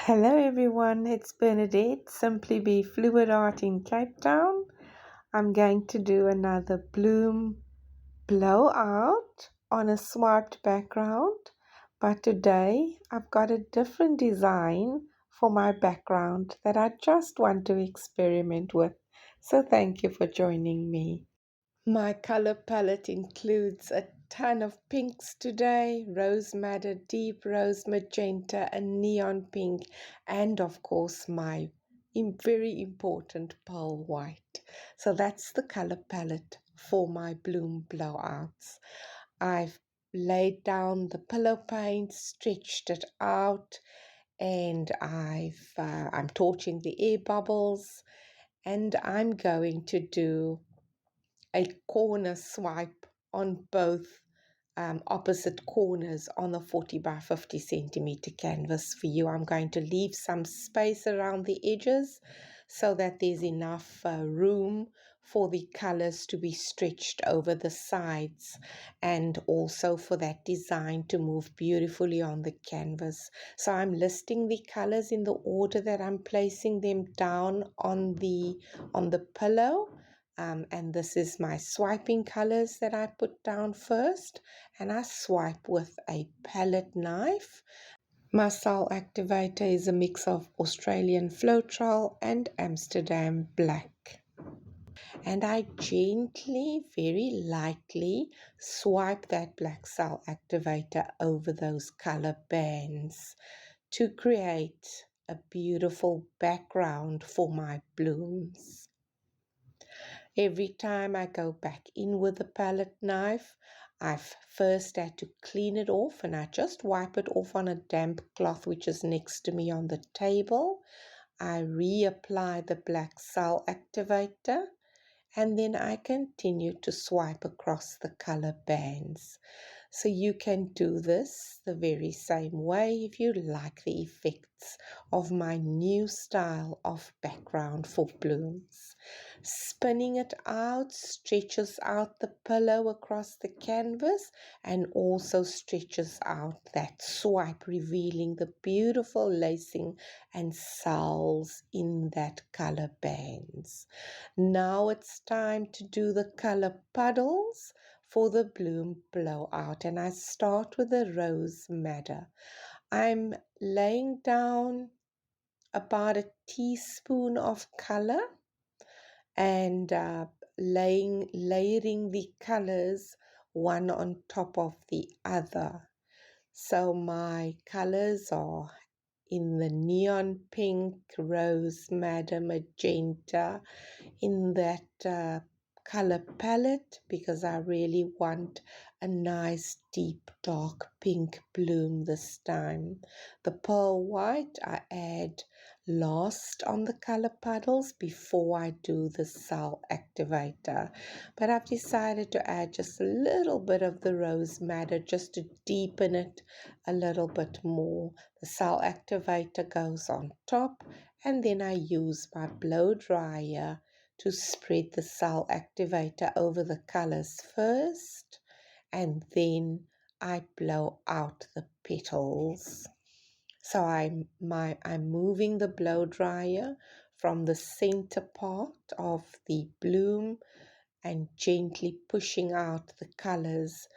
Hello everyone, it's Bernadette, Simply Be Fluid Art in Cape Town. I'm going to do another bloom blowout on a swiped background, but today I've got a different design for my background that I just want to experiment with. So thank you for joining me. My color palette includes a ton of pinks today: rose madder, deep rose magenta, and neon pink, and of course my very important pearl white. So that's the color palette for my bloom blowouts. I've laid down the pillow paint, stretched it out, and I'm torching the air bubbles, and I'm going to do a corner swipe on both opposite corners on the 40 by 50 centimeter canvas for you. I'm going to leave some space around the edges so that there's enough room for the colors to be stretched over the sides, and also for that design to move beautifully on the canvas. So I'm listing the colors in the order that I'm placing them down on the pillow. And this is my swiping colors that I put down first, and I swipe with a palette knife. My cell activator is a mix of Australian Floetrol and Amsterdam Black. And I gently, very lightly swipe that black cell activator over those color bands to create a beautiful background for my blooms. Every time I go back in with the palette knife, I've first had to clean it off, and I just wipe it off on a damp cloth which is next to me on the table. I reapply the black cell activator, and then I continue to swipe across the color bands. So you can do this the very same way if you like the effects of my new style of background for blooms. Spinning it out stretches out the pillow across the canvas and also stretches out that swipe, revealing the beautiful lacing and cells in that color bands. Now it's time to do the color puddles for the bloom blowout, and I start with the rose madder. I'm laying down about a teaspoon of color and layering the colors one on top of the other. So my colors are in the neon pink, rose madder, magenta, in that color palette, because I really want a nice deep dark pink bloom this time. The pearl white I add last on the color puddles before I do the cell activator, but I've decided to add just a little bit of the rose madder just to deepen it a little bit more. The cell activator goes on top, and then I use my blow dryer to spread the cell activator over the colors first, and then I blow out the petals. So I'm moving the blow dryer from the center part of the bloom and gently pushing out the colors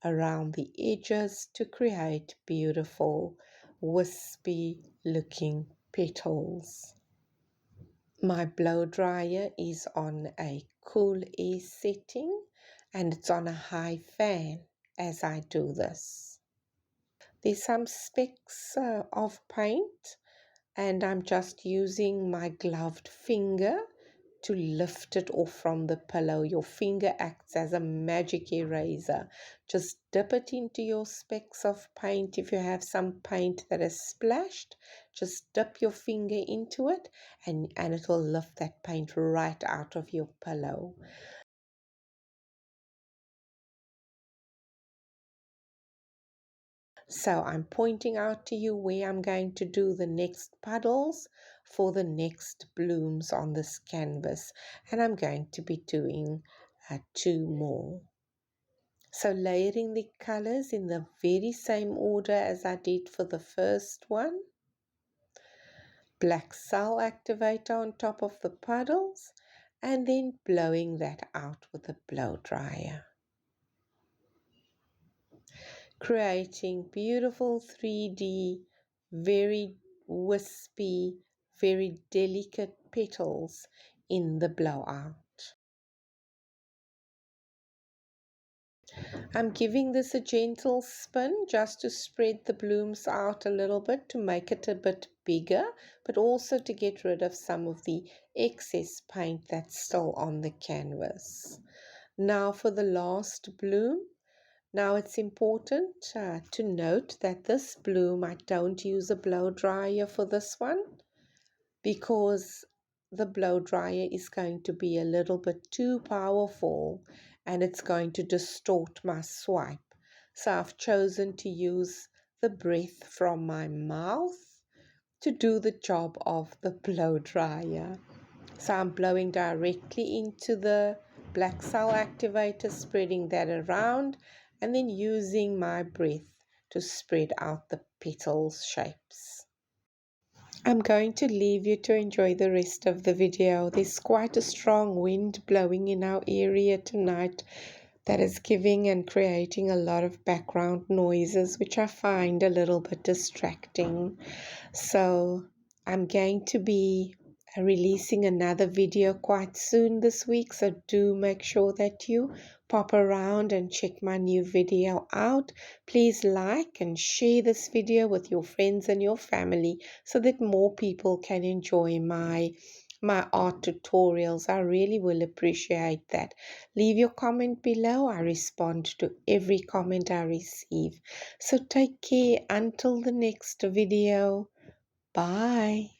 around the edges to create beautiful wispy looking petals. My blow dryer is on a cool air setting, and it's on a high fan as I do this. There's some specks of paint, and I'm just using my gloved finger to lift it off from the pillow. Your finger acts as a magic eraser. Just dip it into your specks of paint. If you have some paint that is splashed, just dip your finger into it, and it will lift that paint right out of your pillow. So I'm pointing out to you where I'm going to do the next puddles for the next blooms on this canvas, and I'm going to be doing two more. So layering the colors in the very same order as I did for the first one. black cell activator on top of the puddles, and then blowing that out with a blow dryer, creating beautiful 3D, very wispy, very delicate petals in the blowout. I'm giving this a gentle spin just to spread the blooms out a little bit to make it a bit bigger, but also to get rid of some of the excess paint that's still on the canvas. Now for the last bloom. Now it's important to note that this bloom, I don't use a blow dryer for this one, because the blow dryer is going to be a little bit too powerful and it's going to distort my swipe. So I've chosen to use the breath from my mouth to do the job of the blow dryer. So I'm blowing directly into the black cell activator, spreading that around, and then using my breath to spread out the petals shapes. I'm going to leave you to enjoy the rest of the video. There's quite a strong wind blowing in our area tonight that is giving and creating a lot of background noises, which I find a little bit distracting. So I'm going to be releasing another video quite soon this week, so do make sure that you pop around and check my new video out. Please like and share this video with your friends and your family so that more people can enjoy my art tutorials. I really will appreciate that. Leave your comment below. I respond to every comment I receive. So take care until the next video. Bye.